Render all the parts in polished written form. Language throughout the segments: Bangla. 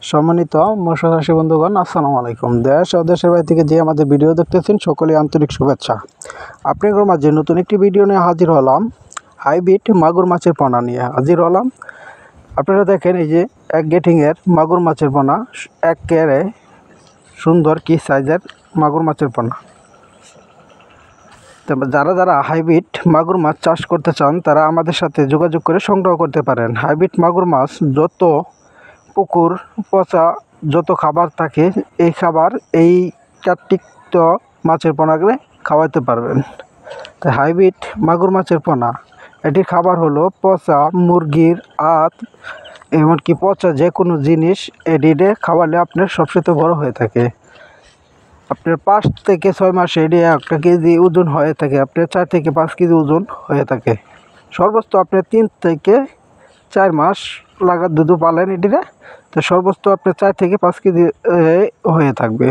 সম্মানিত মৎস্য চাষী বন্ধুগণ, আসসালামু আলাইকুম। দেশ ও দেশের বাইরে থেকে যে আমাদের ভিডিও দেখতেছেন সকলে আন্তরিক শুভেচ্ছা। আপনাদের মাঝে নতুন একটি ভিডিও নিয়ে হাজির হলাম। হাইব্রিড মাগুর মাছের পোনা নিয়ে হাজির হলাম। আপনারা দেখেন, এই যে এক গেটিংয়ের মাগুর মাছের পোনা, একেবারে সুন্দর কি সাইজের মাগুর মাছের পোনা। তবে যারা হাইব্রিড মাগুর মাছ চাষ করতে চান তারা আমাদের সাথে যোগাযোগ করে সংগ্রহ করতে পারেন। হাইব্রিড মাগুর মাছ যত পুকুর পচা যত খাবার থাকে, এই খাবার এই কার্তিক্ত মাছের পোনাকে খাওয়াতে পারবেন। তাই হাইব্রিড মাগুর মাছের পোনা, এটির খাবার হলো পচা মুরগির আত, এমনকি পচা যে কোনো জিনিস এটিতে খাওয়ালে আপনার সবচেয়ে বড় হয়ে থাকে। আপনার 5 থেকে 6 মাসে এটি 1 কেজি ওজন হয়ে থাকে, আপনার 4 থেকে 5 কেজি ওজন হয়ে থাকে। সর্বোচ্চ আপনার 3 থেকে 4 মাস লাগার দুধও পালেন এটিতে, তো সর্বোচ্চ আপনার 4 থেকে 5 কেজি হয়ে থাকবে।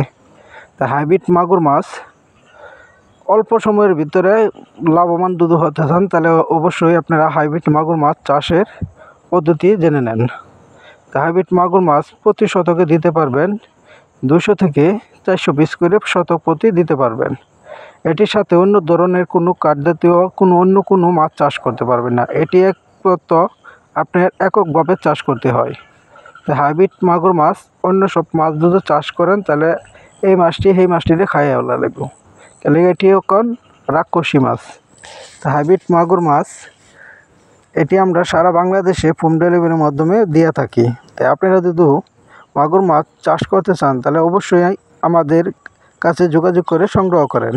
তা হাইব্রিড মাগুর মাছ অল্প সময়ের ভিতরে লাভবান দুধ হতে চান, তাহলে অবশ্যই আপনারা হাইব্রিড মাগুর মাছ চাষের পদ্ধতি জেনে নেন। তা হাইব্রিড মাগুর মাছ প্রতি শতকে দিতে পারবেন 200 থেকে 400 পিস করে শতক প্রতি দিতে পারবেন। এটির সাথে অন্য ধরনের কোনো কাঠজাতীয় অন্য কোনো মাছ চাষ করতে পারবেন না। এটি একমাত্র আপনার এককভাবে চাষ করতে হয়। হাইব্রিড মাগুর মাছ অন্য সব মাছ যদি চাষ করেন, তাহলে এই মাছটিতে খাইয়ে ওলা লাগবে, তাহলে এটি এখন রাক্ষসী মাছ। হাইব্রিড মাগুর মাছ এটি আমরা সারা বাংলাদেশে হোম ডেলিভারির মাধ্যমে দিয়ে থাকি। তাই আপনারা যদি মাগুর মাছ চাষ করতে চান, তাহলে অবশ্যই আমাদের কাছে যোগাযোগ করে সংগ্রহ করেন।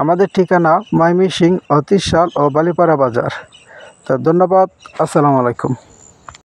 আমাদের ঠিকানা ময়মনসিংহ, অতিশাল ও বালিপাড়া বাজার। তো ধন্যবাদ, আসসালামু আলাইকুম।